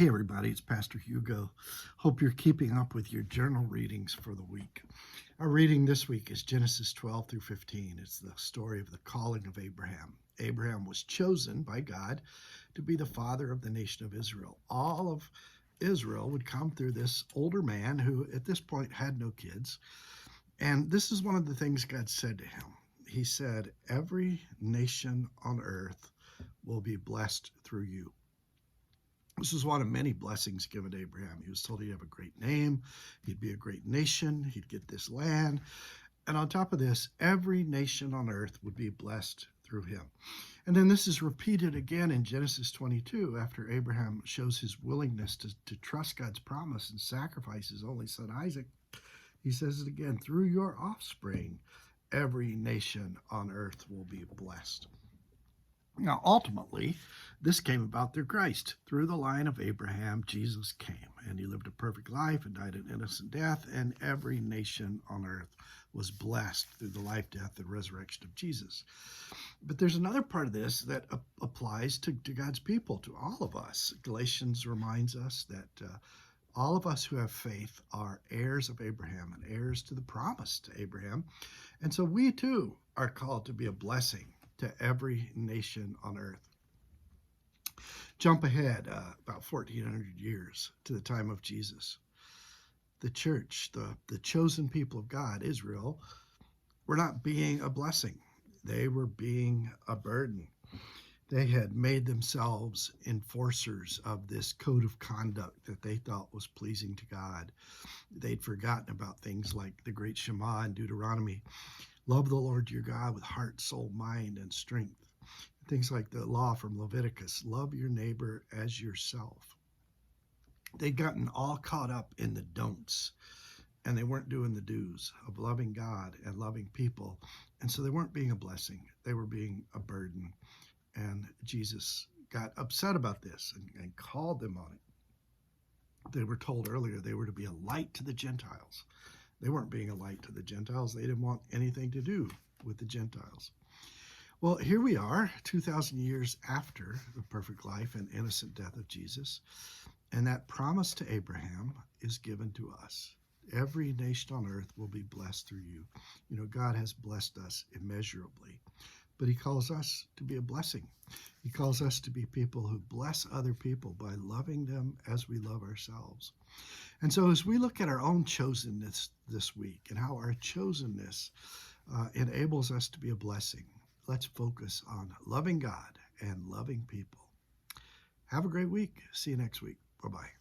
Hey everybody, it's Pastor Hugo. Hope you're keeping up with your journal readings for the week. Our reading this week is Genesis 12 through 15. It's the story of the calling of Abraham. Abraham was chosen by God to be the father of the nation of Israel. All of Israel would come through this older man who at this point had no kids. And this is one of the things God said to him. He said, "Every nation on earth will be blessed through you." This was one of many blessings given to Abraham. He was told he'd have a great name, he'd be a great nation, he'd get this land. And on top of this, every nation on earth would be blessed through him. And then this is repeated again in Genesis 22 after Abraham shows his willingness to trust God's promise and sacrifice his only son Isaac. He says it again, "Through your offspring, every nation on earth will be blessed." Now, ultimately, this came about through Christ. Through the line of Abraham, Jesus came, and he lived a perfect life and died an innocent death, and every nation on earth was blessed through the life, death, and resurrection of Jesus. But there's another part of this that applies to God's people, to all of us. Galatians reminds us that all of us who have faith are heirs of Abraham and heirs to the promise to Abraham. And so we too are called to be a blessing to every nation on earth. Jump ahead about 1,400 years to the time of Jesus. The church, the chosen people of God, Israel, were not being a blessing. They were being a burden. They had made themselves enforcers of this code of conduct that they thought was pleasing to God. They'd forgotten about things like the great Shema in Deuteronomy. Love the Lord your God with heart, soul, mind, and strength. Things like the law from Leviticus, love your neighbor as yourself. They'd gotten all caught up in the don'ts, and they weren't doing the do's of loving God and loving people. And so they weren't being a blessing. They were being a burden. And Jesus got upset about this and called them on it. They were told earlier they were to be a light to the Gentiles. They weren't being a light to the Gentiles. They didn't want anything to do with the Gentiles. Well, here we are, 2,000 years after the perfect life and innocent death of Jesus, and that promise to Abraham is given to us. Every nation on earth will be blessed through you. You know, God has blessed us immeasurably, but he calls us to be a blessing. He calls us to be people who bless other people by loving them as we love ourselves. And so as we look at our own chosenness this week and how our chosenness enables us to be a blessing, let's focus on loving God and loving people. Have a great week. See you next week. Bye-bye.